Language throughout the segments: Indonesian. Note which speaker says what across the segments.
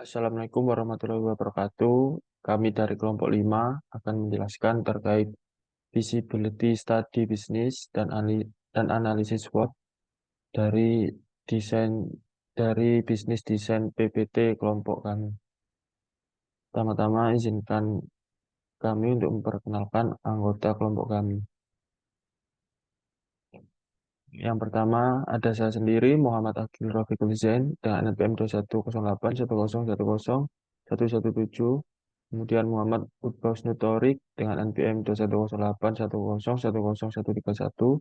Speaker 1: Assalamualaikum warahmatullahi wabarakatuh. Kami dari kelompok 5 akan menjelaskan terkait feasibility study bisnis dan analisis SWOT dari desain bisnis desain PPT kelompok kami. Pertama-tama izinkan kami untuk memperkenalkan anggota kelompok kami. Yang pertama ada saya sendiri, Muhammad Akil Rafiqul Zain, dengan NPM 210810101117. Kemudian Muhammad Utbaus Nutorik dengan NPM 210810101131.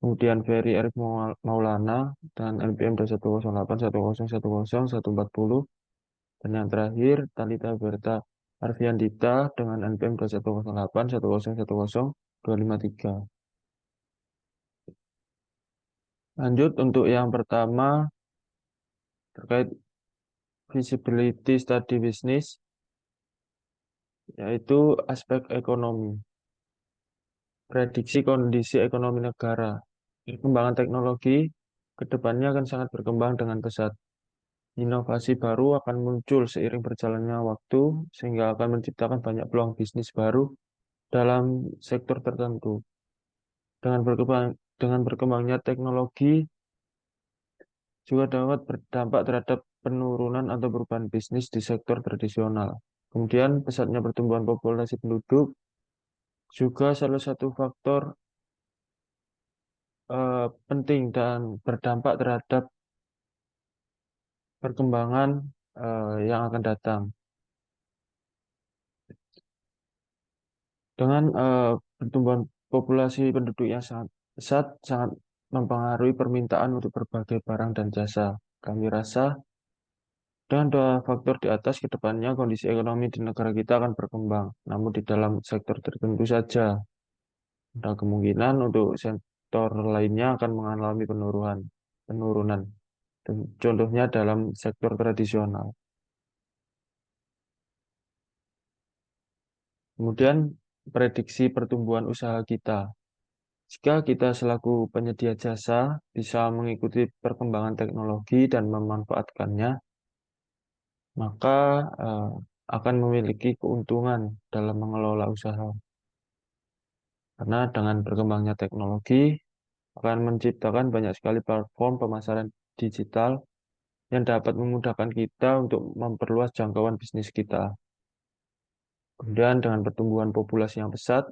Speaker 1: Kemudian Ferry Arif Maulana dengan NPM 210810101140. Dan yang terakhir Talita Berta Arfiandita dengan NPM 210810101253. Lanjut untuk yang pertama terkait feasibility study bisnis, yaitu aspek ekonomi, prediksi kondisi ekonomi negara. Perkembangan teknologi ke depannya akan sangat berkembang dengan pesat. Inovasi baru akan muncul seiring berjalannya waktu, sehingga akan menciptakan banyak peluang bisnis baru dalam sektor tertentu. Dengan berkembangnya teknologi juga dapat berdampak terhadap penurunan atau perubahan bisnis di sektor tradisional. Kemudian pesatnya pertumbuhan populasi penduduk juga salah satu faktor penting dan berdampak terhadap perkembangan yang akan datang. Dengan pertumbuhan populasi penduduk yang sangat pesat, sangat mempengaruhi permintaan untuk berbagai barang dan jasa. Kami rasa dengan dua faktor di atas, ke depannya kondisi ekonomi di negara kita akan berkembang. Namun di dalam sektor tertentu saja, ada kemungkinan untuk sektor lainnya akan mengalami penurunan. Dan contohnya dalam sektor tradisional. Kemudian prediksi pertumbuhan usaha kita. Jika kita selaku penyedia jasa bisa mengikuti perkembangan teknologi dan memanfaatkannya, maka eh, akan memiliki keuntungan dalam mengelola usaha. Karena dengan berkembangnya teknologi akan menciptakan banyak sekali platform pemasaran digital yang dapat memudahkan kita untuk memperluas jangkauan bisnis kita. Kemudian dengan pertumbuhan populasi yang pesat,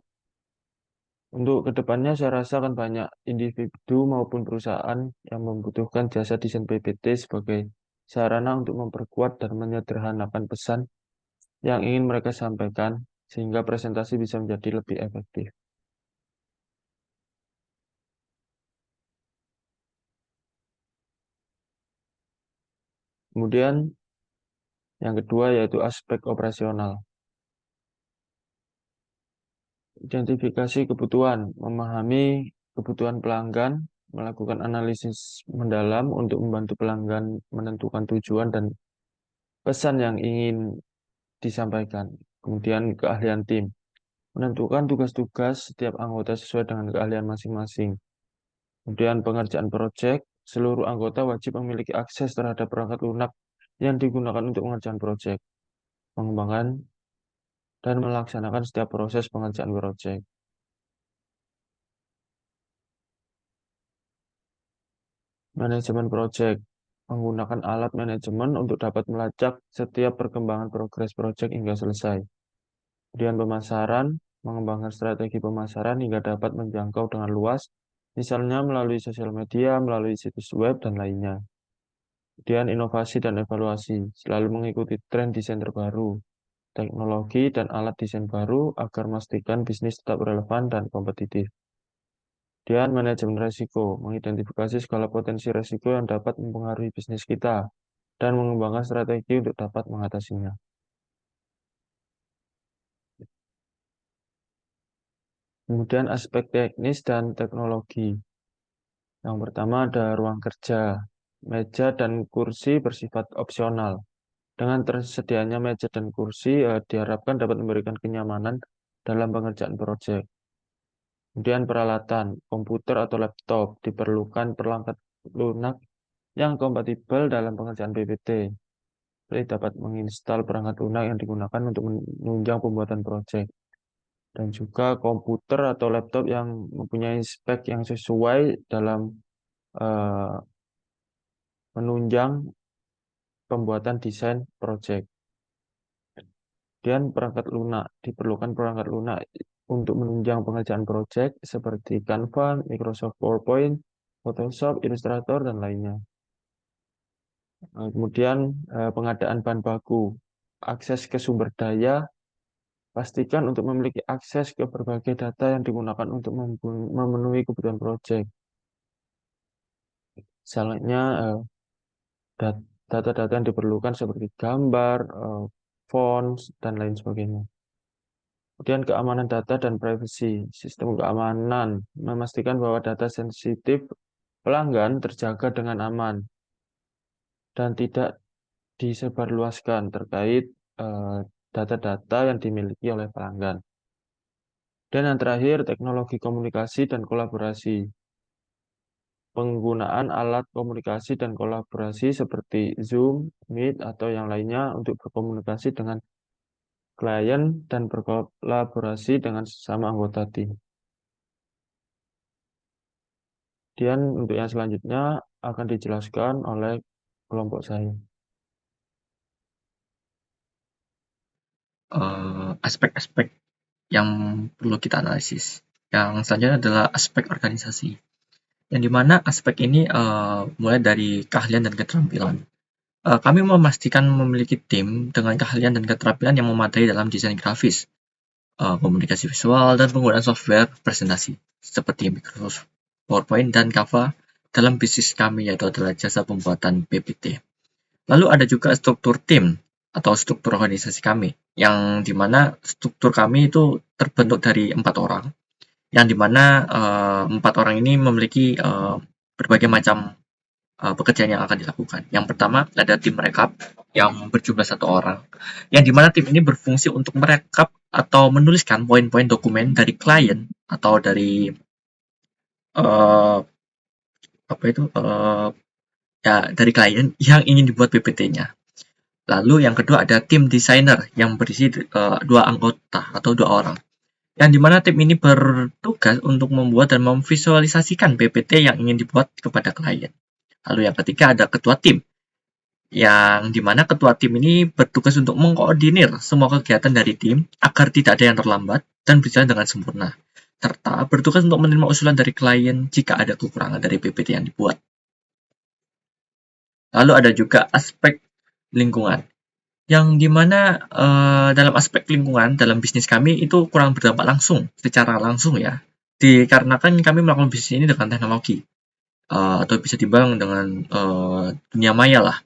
Speaker 1: untuk kedepannya saya rasa akan banyak individu maupun perusahaan yang membutuhkan jasa desain PPT sebagai sarana untuk memperkuat dan menyederhanakan pesan yang ingin mereka sampaikan sehingga presentasi bisa menjadi lebih efektif. Kemudian yang kedua yaitu aspek operasional. Identifikasi kebutuhan, memahami kebutuhan pelanggan, melakukan analisis mendalam untuk membantu pelanggan menentukan tujuan dan pesan yang ingin disampaikan. Kemudian keahlian tim, menentukan tugas-tugas setiap anggota sesuai dengan keahlian masing-masing. Kemudian pengerjaan proyek, seluruh anggota wajib memiliki akses terhadap perangkat lunak yang digunakan untuk mengerjakan proyek, mengembangkan dan melaksanakan setiap proses pengerjaan proyek. Manajemen proyek, menggunakan alat manajemen untuk dapat melacak setiap perkembangan progres proyek hingga selesai. Kemudian pemasaran, mengembangkan strategi pemasaran hingga dapat menjangkau dengan luas, misalnya melalui sosial media, melalui situs web, dan lainnya. Kemudian inovasi dan evaluasi, selalu mengikuti tren desain terbaru, teknologi, dan alat desain baru agar memastikan bisnis tetap relevan dan kompetitif. Kemudian manajemen risiko, mengidentifikasi segala potensi risiko yang dapat mempengaruhi bisnis kita dan mengembangkan strategi untuk dapat mengatasinya. Kemudian aspek teknis dan teknologi. Yang pertama ada ruang kerja. Meja dan kursi bersifat opsional. Dengan tersedianya meja dan kursi, diharapkan dapat memberikan kenyamanan dalam pengerjaan proyek. Kemudian peralatan, komputer atau laptop, diperlukan perangkat lunak yang kompatibel dalam pengerjaan PPT. seperti dapat menginstal perangkat lunak yang digunakan untuk menunjang pembuatan proyek. Dan juga komputer atau laptop yang mempunyai spek yang sesuai dalam eh, menunjang pembuatan desain proyek. Kemudian diperlukan perangkat lunak untuk menunjang pengerjaan proyek seperti Canva, Microsoft PowerPoint, Photoshop, Illustrator, dan lainnya. Kemudian pengadaan bahan baku, akses ke sumber daya, pastikan untuk memiliki akses ke berbagai data yang digunakan untuk memenuhi kebutuhan proyek. Misalnya data-data yang diperlukan seperti gambar, fonts, dan lain sebagainya. Kemudian keamanan data dan privacy. Sistem keamanan memastikan bahwa data sensitif pelanggan terjaga dengan aman dan tidak disebarluaskan terkait data-data yang dimiliki oleh pelanggan. Dan yang terakhir, teknologi komunikasi dan kolaborasi. Penggunaan alat komunikasi dan kolaborasi seperti Zoom, Meet, atau yang lainnya untuk berkomunikasi dengan klien dan berkolaborasi dengan sesama anggota tim. Kemudian untuk yang selanjutnya akan dijelaskan oleh kelompok saya.
Speaker 2: Aspek-aspek yang perlu kita analisis. Yang selanjutnya adalah aspek organisasi. Yang dimana aspek ini mulai dari keahlian dan keterampilan. Kami memastikan memiliki tim dengan keahlian dan keterampilan yang memadai dalam desain grafis, komunikasi visual, dan penggunaan software presentasi seperti Microsoft PowerPoint dan Canva dalam bisnis kami, yaitu adalah jasa pembuatan PPT. Lalu ada juga struktur tim atau struktur organisasi kami, yang dimana struktur kami itu terbentuk dari 4 orang, yang dimana 4 orang ini memiliki berbagai macam pekerjaan yang akan dilakukan. Yang pertama ada tim merekap yang berjumlah 1 orang, yang dimana tim ini berfungsi untuk merekap atau menuliskan poin-poin dokumen dari klien atau dari dari klien yang ingin dibuat PPT-nya. Lalu yang kedua ada tim desainer yang berisi 2 anggota atau 2 orang, yang dimana tim ini bertugas untuk membuat dan memvisualisasikan PPT yang ingin dibuat kepada klien. Lalu yang ketiga ada ketua tim, yang dimana ketua tim ini bertugas untuk mengkoordinir semua kegiatan dari tim agar tidak ada yang terlambat dan berjalan dengan sempurna, serta bertugas untuk menerima usulan dari klien jika ada kekurangan dari PPT yang dibuat. Lalu ada juga aspek lingkungan, yang dimana dalam aspek lingkungan dalam bisnis kami itu kurang berdampak secara langsung ya, dikarenakan kami melakukan bisnis ini dengan teknologi, atau bisa dibilang dengan dunia maya lah,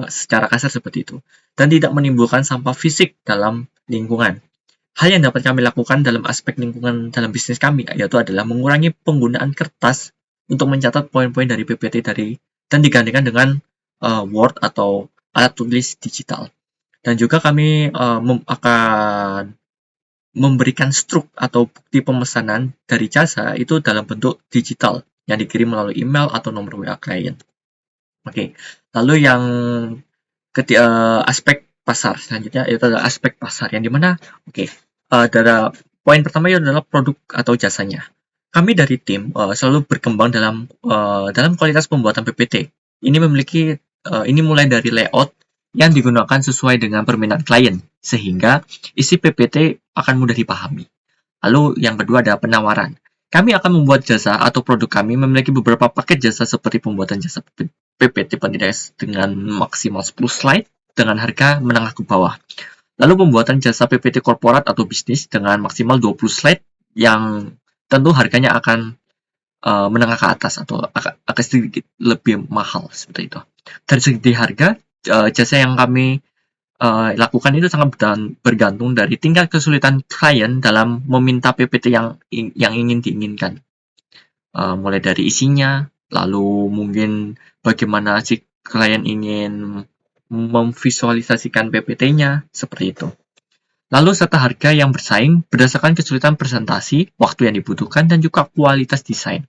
Speaker 2: secara kasar seperti itu, dan tidak menimbulkan sampah fisik dalam lingkungan. Hal yang dapat kami lakukan dalam aspek lingkungan dalam bisnis kami yaitu adalah mengurangi penggunaan kertas untuk mencatat poin-poin dari PPT dan digantikan dengan Word atau alat tulis digital. Dan juga kami akan memberikan struk atau bukti pemesanan dari jasa itu dalam bentuk digital yang dikirim melalui email atau nomor WA klien. Oke, lalu yang aspek pasar selanjutnya itu adalah aspek pasar, yang dimana dari poin pertama itu adalah produk atau jasanya. Kami dari tim selalu berkembang dalam kualitas pembuatan PPT. Ini mulai dari layout yang digunakan sesuai dengan permintaan klien, sehingga isi PPT akan mudah dipahami. Lalu yang kedua ada penawaran. Kami akan membuat jasa atau produk kami memiliki beberapa paket jasa seperti pembuatan jasa PPT penilaian dengan maksimal 10 slide dengan harga menengah ke bawah. Lalu pembuatan jasa PPT korporat atau bisnis dengan maksimal 20 slide yang tentu harganya akan menengah ke atas atau agak sedikit lebih mahal seperti itu. Dari segi harga, jasa yang kami lakukan itu sangat bergantung dari tingkat kesulitan klien dalam meminta PPT yang ingin diinginkan. Mulai dari isinya, lalu mungkin bagaimana si klien ingin memvisualisasikan PPT-nya, seperti itu. Lalu serta harga yang bersaing berdasarkan kesulitan presentasi, waktu yang dibutuhkan, dan juga kualitas desain.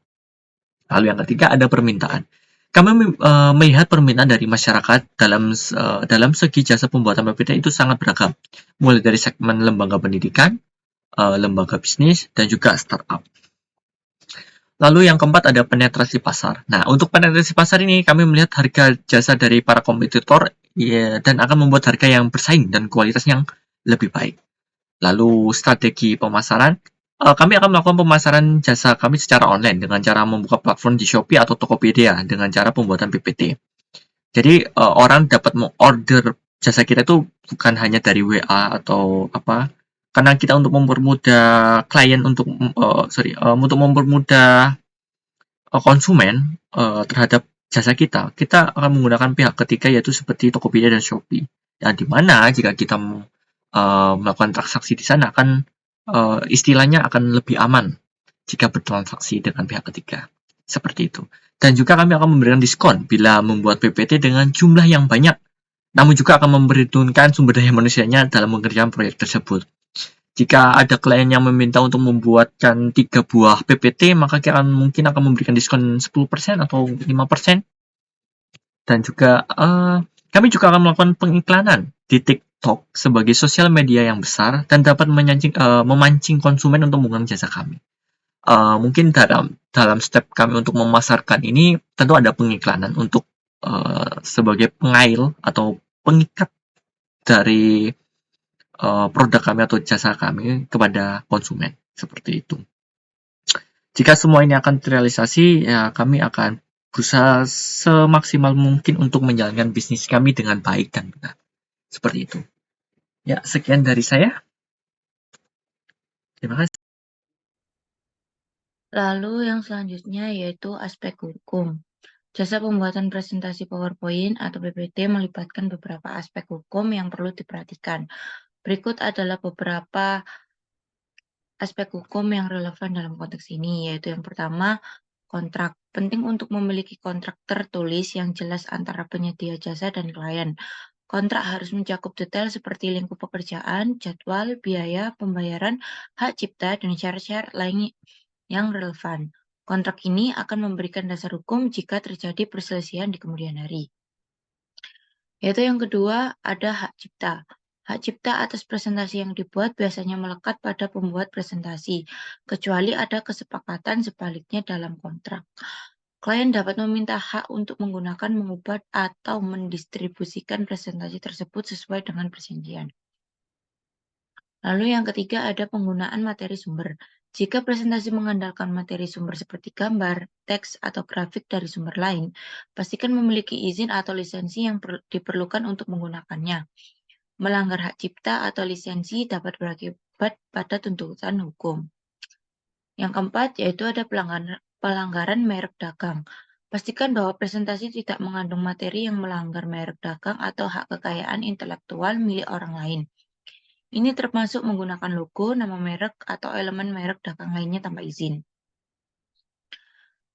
Speaker 2: Lalu yang ketiga ada permintaan. Kami melihat permintaan dari masyarakat dalam segi jasa pembuatan PPT itu sangat beragam, mulai dari segmen lembaga pendidikan, lembaga bisnis, dan juga startup. Lalu yang keempat ada penetrasi pasar. Nah, untuk penetrasi pasar ini kami melihat harga jasa dari para kompetitor ya, dan akan membuat harga yang bersaing dan kualitas yang lebih baik. Lalu strategi pemasaran, kami akan melakukan pemasaran jasa kami secara online dengan cara membuka platform di Shopee atau Tokopedia dengan cara pembuatan PPT. Jadi orang dapat order jasa kita itu bukan hanya dari WA atau apa, karena kita untuk mempermudah klien untuk mempermudah konsumen terhadap jasa kita, kita akan menggunakan pihak ketiga yaitu seperti Tokopedia dan Shopee. Dan di mana jika kita melakukan transaksi di sana akan istilahnya akan lebih aman jika bertransaksi dengan pihak ketiga. Seperti itu. Dan juga kami akan memberikan diskon bila membuat PPT dengan jumlah yang banyak, namun juga akan memperhitungkan sumber daya manusianya dalam mengerjakan proyek tersebut. Jika ada klien yang meminta untuk membuatkan 3 buah PPT, maka kita mungkin akan memberikan diskon 10% atau 5%. Dan juga kami juga akan melakukan pengiklanan di TikTok sebagai sosial media yang besar dan dapat memancing konsumen untuk menggunakan jasa kami. Mungkin dalam step kami untuk memasarkan ini tentu ada pengiklanan untuk sebagai pengail atau pengikat dari produk kami atau jasa kami kepada konsumen seperti itu. Jika semua ini akan terrealisasi, ya kami akan berusaha semaksimal mungkin untuk menjalankan bisnis kami dengan baik dan benar. Seperti itu. Ya, sekian dari saya. Terima kasih.
Speaker 3: Lalu yang selanjutnya yaitu aspek hukum. Jasa pembuatan presentasi PowerPoint atau PPT melibatkan beberapa aspek hukum yang perlu diperhatikan. Berikut adalah beberapa aspek hukum yang relevan dalam konteks ini, yaitu yang pertama, kontrak. Penting untuk memiliki kontrak tertulis yang jelas antara penyedia jasa dan klien. Kontrak harus mencakup detail seperti lingkup pekerjaan, jadwal, biaya, pembayaran, hak cipta, dan syarat-syarat lain yang relevan. Kontrak ini akan memberikan dasar hukum jika terjadi perselisihan di kemudian hari. Yaitu yang kedua, ada hak cipta. Hak cipta atas presentasi yang dibuat biasanya melekat pada pembuat presentasi, kecuali ada kesepakatan sebaliknya dalam kontrak. Klien dapat meminta hak untuk menggunakan, mengubah, atau mendistribusikan presentasi tersebut sesuai dengan perjanjian. Lalu yang ketiga ada penggunaan materi sumber. Jika presentasi mengandalkan materi sumber seperti gambar, teks, atau grafik dari sumber lain, pastikan memiliki izin atau lisensi yang diperlukan untuk menggunakannya. Melanggar hak cipta atau lisensi dapat berakibat pada tuntutan hukum. Yang keempat yaitu ada pelanggaran merek dagang. Pastikan bahwa presentasi tidak mengandung materi yang melanggar merek dagang atau hak kekayaan intelektual milik orang lain. Ini termasuk menggunakan logo, nama merek, atau elemen merek dagang lainnya tanpa izin.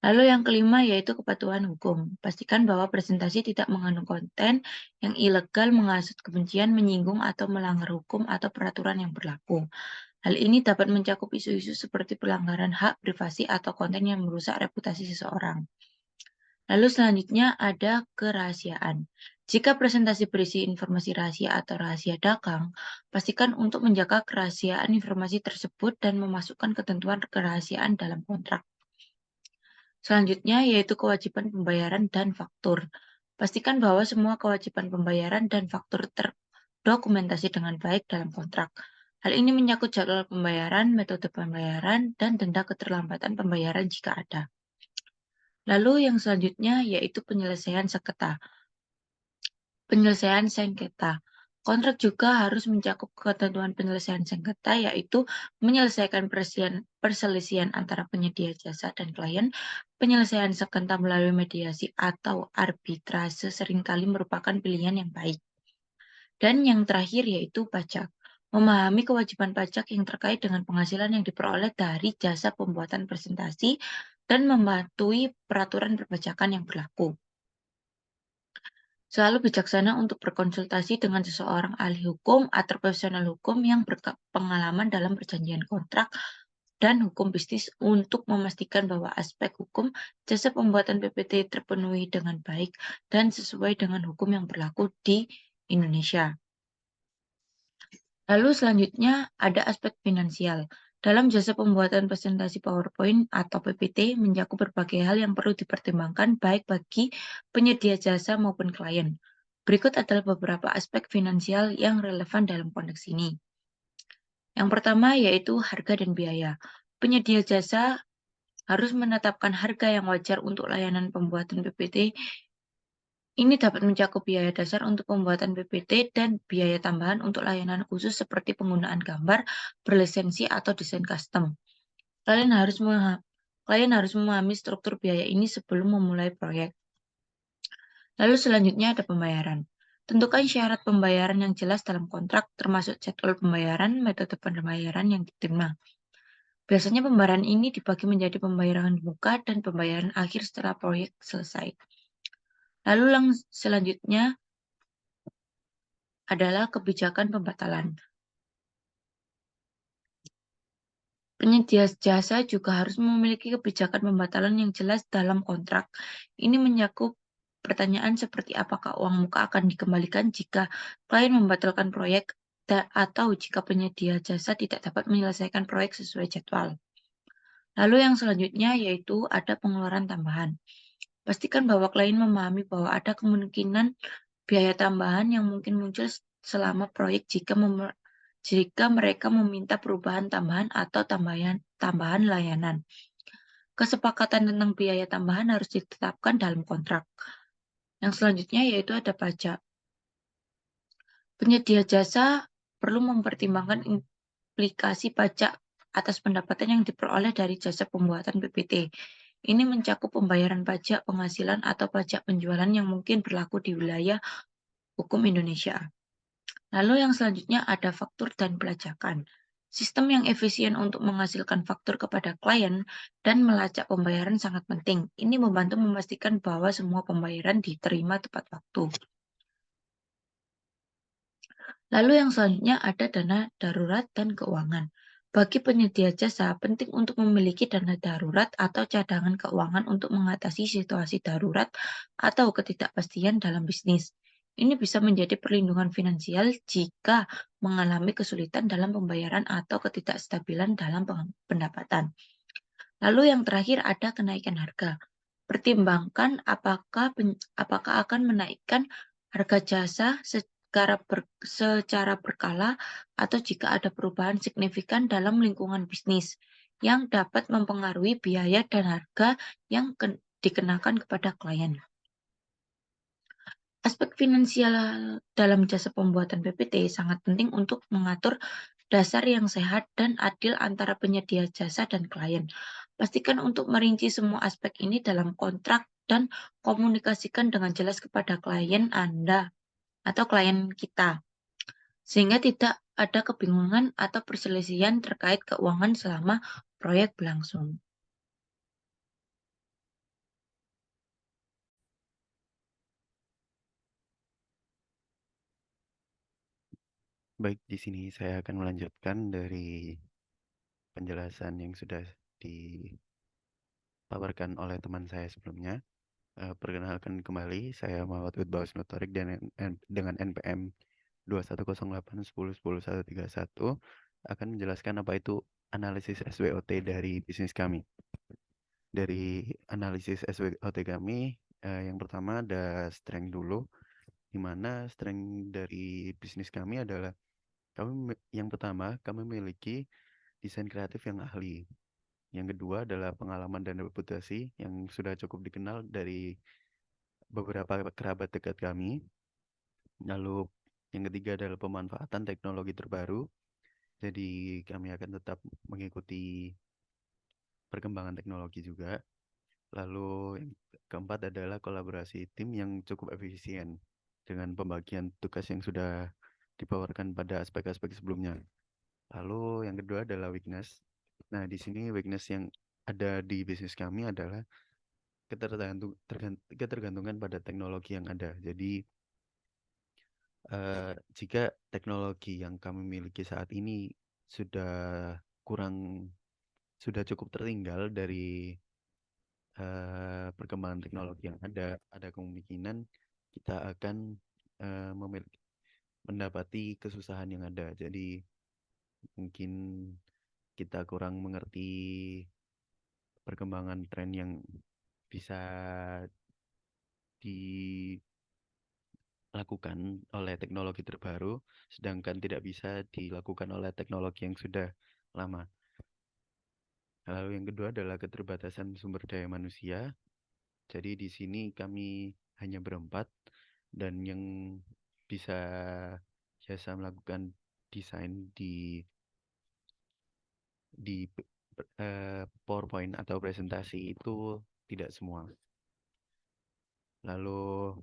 Speaker 3: Lalu yang kelima yaitu kepatuhan hukum. Pastikan bahwa presentasi tidak mengandung konten yang ilegal, menghasut kebencian, menyinggung, atau melanggar hukum atau peraturan yang berlaku. Hal ini dapat mencakup isu-isu seperti pelanggaran hak privasi atau konten yang merusak reputasi seseorang. Lalu selanjutnya ada kerahasiaan. Jika presentasi berisi informasi rahasia atau rahasia dagang, pastikan untuk menjaga kerahasiaan informasi tersebut dan memasukkan ketentuan kerahasiaan dalam kontrak. Selanjutnya yaitu kewajiban pembayaran dan faktur. Pastikan bahwa semua kewajiban pembayaran dan faktur terdokumentasi dengan baik dalam kontrak. Hal ini menyangkut jadwal pembayaran, metode pembayaran, dan denda keterlambatan pembayaran jika ada. Lalu yang selanjutnya yaitu penyelesaian sengketa. Penyelesaian sengketa. Kontrak juga harus mencakup ketentuan penyelesaian sengketa, yaitu menyelesaikan perselisihan antara penyedia jasa dan klien. Penyelesaian sengketa melalui mediasi atau arbitrase seringkali merupakan pilihan yang baik. Dan yang terakhir yaitu pajak. Memahami kewajiban pajak yang terkait dengan penghasilan yang diperoleh dari jasa pembuatan presentasi dan mematuhi peraturan perpajakan yang berlaku. Selalu bijaksana untuk berkonsultasi dengan seseorang ahli hukum atau profesional hukum yang berpengalaman dalam perjanjian kontrak dan hukum bisnis untuk memastikan bahwa aspek hukum jasa pembuatan PPT terpenuhi dengan baik dan sesuai dengan hukum yang berlaku di Indonesia. Lalu selanjutnya ada aspek finansial. Dalam jasa pembuatan presentasi PowerPoint atau PPT mencakup berbagai hal yang perlu dipertimbangkan baik bagi penyedia jasa maupun klien. Berikut adalah beberapa aspek finansial yang relevan dalam konteks ini. Yang pertama yaitu harga dan biaya. Penyedia jasa harus menetapkan harga yang wajar untuk layanan pembuatan PPT. Ini dapat mencakup biaya dasar untuk pembuatan PPT dan biaya tambahan untuk layanan khusus seperti penggunaan gambar, berlisensi, atau desain custom. Klien harus memahami struktur biaya ini sebelum memulai proyek. Lalu selanjutnya ada pembayaran. Tentukan syarat pembayaran yang jelas dalam kontrak, termasuk jadwal pembayaran, metode pembayaran yang diterima. Biasanya pembayaran ini dibagi menjadi pembayaran muka dan pembayaran akhir setelah proyek selesai. Lalu yang selanjutnya adalah kebijakan pembatalan. Penyedia jasa juga harus memiliki kebijakan pembatalan yang jelas dalam kontrak. Ini mencakup pertanyaan seperti apakah uang muka akan dikembalikan jika klien membatalkan proyek atau jika penyedia jasa tidak dapat menyelesaikan proyek sesuai jadwal. Lalu yang selanjutnya yaitu ada pengeluaran tambahan. Pastikan bahwa klien memahami bahwa ada kemungkinan biaya tambahan yang mungkin muncul selama proyek jika mereka meminta perubahan tambahan atau tambahan layanan. Kesepakatan tentang biaya tambahan harus ditetapkan dalam kontrak. Yang selanjutnya yaitu ada pajak. Penyedia jasa perlu mempertimbangkan implikasi pajak atas pendapatan yang diperoleh dari jasa pembuatan PPT. Ini mencakup pembayaran pajak penghasilan atau pajak penjualan yang mungkin berlaku di wilayah hukum Indonesia. Lalu yang selanjutnya ada faktur dan pelacakan. Sistem yang efisien untuk menghasilkan faktur kepada klien dan melacak pembayaran sangat penting. Ini membantu memastikan bahwa semua pembayaran diterima tepat waktu. Lalu yang selanjutnya ada dana darurat dan keuangan. Bagi penyedia jasa, penting untuk memiliki dana darurat atau cadangan keuangan untuk mengatasi situasi darurat atau ketidakpastian dalam bisnis. Ini bisa menjadi perlindungan finansial jika mengalami kesulitan dalam pembayaran atau ketidakstabilan dalam pendapatan. Lalu yang terakhir ada kenaikan harga. Pertimbangkan apakah akan menaikkan harga jasa secara berkala atau jika ada perubahan signifikan dalam lingkungan bisnis yang dapat mempengaruhi biaya dan harga yang dikenakan kepada klien. Aspek finansial dalam jasa pembuatan PPT sangat penting untuk mengatur dasar yang sehat dan adil antara penyedia jasa dan klien. Pastikan untuk merinci semua aspek ini dalam kontrak dan komunikasikan dengan jelas kepada klien Anda atau klien kita, sehingga tidak ada kebingungan atau perselisihan terkait keuangan selama proyek berlangsung.
Speaker 4: Baik, di sini saya akan melanjutkan dari penjelasan yang sudah dipaparkan oleh teman saya sebelumnya. Perkenalkan kembali, saya Muhammad Widbaus Notorik dengan NPM 210810101131 akan menjelaskan apa itu analisis SWOT dari bisnis kami. Dari analisis SWOT kami, yang pertama ada strength dulu, di mana strength dari bisnis kami adalah yang pertama, kami memiliki desain kreatif yang ahli. Yang kedua adalah pengalaman dan reputasi yang sudah cukup dikenal dari beberapa kerabat dekat kami. Lalu yang ketiga adalah pemanfaatan teknologi terbaru. Jadi kami akan tetap mengikuti perkembangan teknologi juga. Lalu yang keempat adalah kolaborasi tim yang cukup efisien dengan pembagian tugas yang sudah dibawarkan pada aspek-aspek sebelumnya. Lalu yang kedua adalah weakness. Nah, di sini weakness yang ada di bisnis kami adalah ketergantungan pada teknologi yang ada. Jadi, jika teknologi yang kami miliki saat ini sudah kurang sudah cukup tertinggal dari perkembangan teknologi yang ada kemungkinan kita akan mendapati kesusahan yang ada. Jadi mungkin kita kurang mengerti perkembangan tren yang bisa dilakukan oleh teknologi terbaru, sedangkan tidak bisa dilakukan oleh teknologi yang sudah lama. Lalu yang kedua adalah keterbatasan sumber daya manusia. Jadi di sini kami hanya berempat dan yang bisa jasa melakukan desain di PowerPoint atau presentasi itu tidak semua. Lalu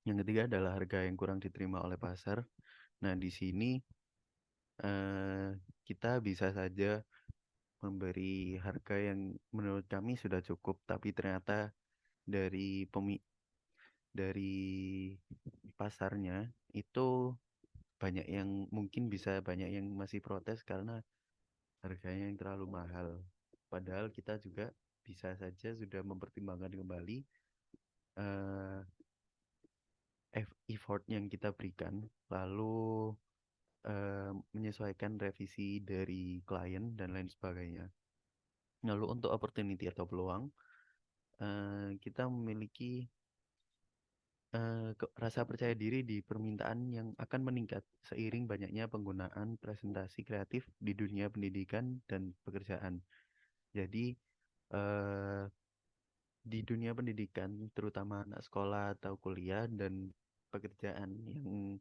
Speaker 4: yang ketiga adalah harga yang kurang diterima oleh pasar. Nah, di sini kita bisa saja memberi harga yang menurut kami sudah cukup, tapi ternyata dari pasarnya itu banyak yang masih protes karena harganya yang terlalu mahal. Padahal kita juga bisa saja sudah mempertimbangkan kembali eh, effort yang kita berikan, lalu menyesuaikan revisi dari klien dan lain sebagainya. Lalu untuk opportunity atau peluang, kita memiliki rasa percaya diri di permintaan yang akan meningkat seiring banyaknya penggunaan presentasi kreatif di dunia pendidikan dan pekerjaan. Jadi di dunia pendidikan, terutama anak sekolah atau kuliah dan pekerjaan yang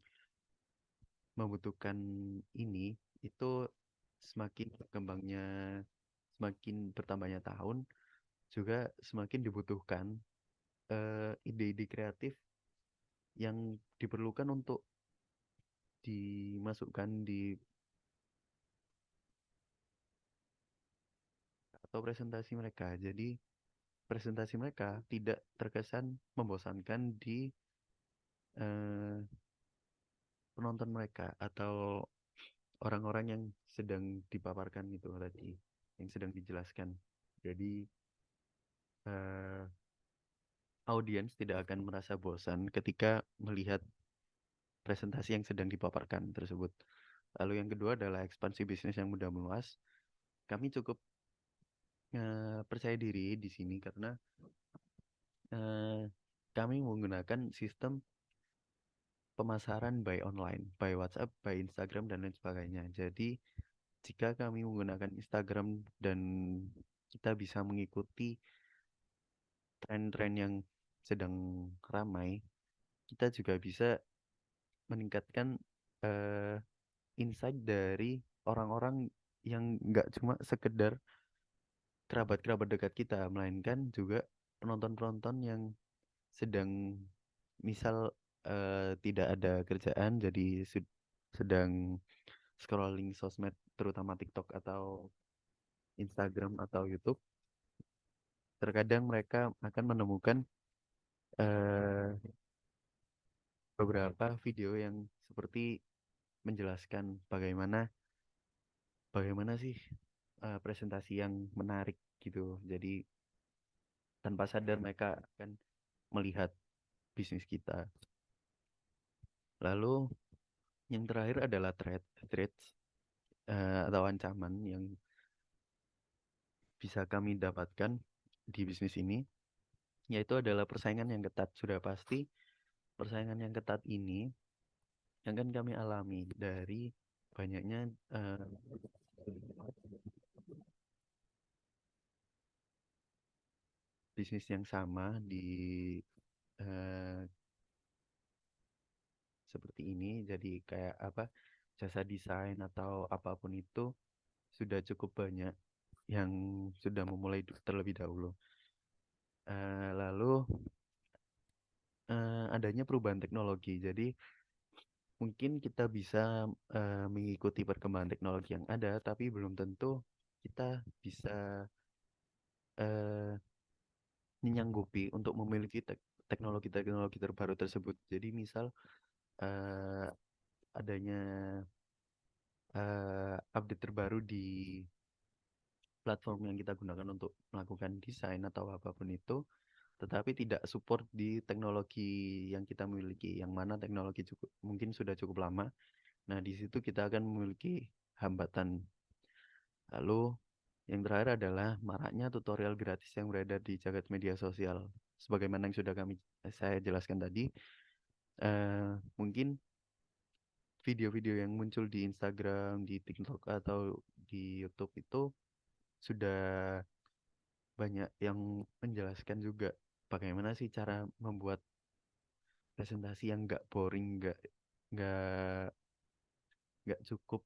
Speaker 4: membutuhkan ini, itu semakin bertambahnya tahun, juga semakin dibutuhkan ide-ide kreatif yang diperlukan untuk dimasukkan di atau presentasi mereka. Jadi presentasi mereka tidak terkesan membosankan di eh, penonton mereka atau orang-orang yang sedang dipaparkan itu tadi, yang sedang dijelaskan. Jadi audiens tidak akan merasa bosan ketika melihat presentasi yang sedang dipaparkan tersebut. Lalu yang kedua adalah ekspansi bisnis yang mudah meluas. Kami cukup percaya diri di sini karena kami menggunakan sistem pemasaran by online, by WhatsApp, by Instagram, dan lain sebagainya. Jadi, jika kami menggunakan Instagram dan kita bisa mengikuti tren-tren yang sedang ramai, kita juga bisa meningkatkan insight dari orang-orang yang nggak cuma sekedar kerabat-kerabat dekat kita, melainkan juga penonton-penonton yang sedang misal tidak ada kerjaan, jadi sedang scrolling sosmed, terutama TikTok atau Instagram atau YouTube. Terkadang mereka akan menemukan eh, beberapa video yang seperti menjelaskan bagaimana sih presentasi yang menarik gitu. Jadi tanpa sadar mereka akan melihat bisnis kita. Lalu yang terakhir adalah threats atau ancaman yang bisa kami dapatkan di bisnis ini, yaitu adalah persaingan yang ketat. Sudah pasti persaingan yang ketat ini yang akan kami alami dari banyaknya bisnis yang sama di eh, seperti ini. Jadi kayak apa, jasa desain atau apapun itu sudah cukup banyak yang sudah memulai terlebih dahulu. Lalu adanya perubahan teknologi. Jadi mungkin kita bisa mengikuti perkembangan teknologi yang ada, tapi belum tentu kita bisa menyanggupi untuk memiliki teknologi-teknologi terbaru tersebut. Jadi misal eh, adanya update terbaru di platform yang kita gunakan untuk melakukan desain atau apapun itu, tetapi tidak support di teknologi yang kita miliki, yang mana teknologi mungkin sudah cukup lama. Nah, di situ kita akan memiliki hambatan. Lalu yang terakhir adalah maraknya tutorial gratis yang beredar di jagat media sosial. Sebagaimana yang sudah saya jelaskan tadi, mungkin video-video yang muncul di Instagram, di TikTok atau di YouTube itu sudah banyak yang menjelaskan juga bagaimana sih cara membuat presentasi yang nggak boring, nggak nggak cukup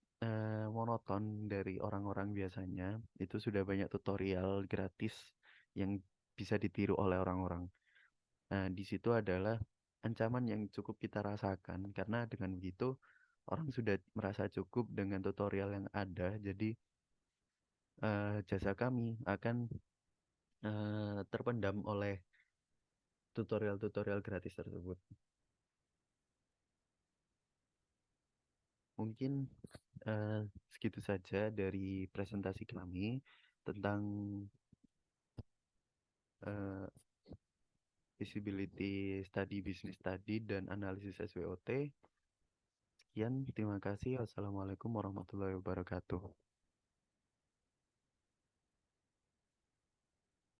Speaker 4: monoton dari orang-orang biasanya. Itu sudah banyak tutorial gratis yang bisa ditiru oleh orang-orang. Nah, di situ adalah ancaman yang cukup kita rasakan karena dengan begitu orang sudah merasa cukup dengan tutorial yang ada. Jadi jasa kami akan terpendam oleh tutorial-tutorial gratis tersebut. Mungkin segitu saja dari presentasi kami tentang feasibility study, business study, dan analisis SWOT. Sekian, terima kasih. Wassalamualaikum warahmatullahi wabarakatuh.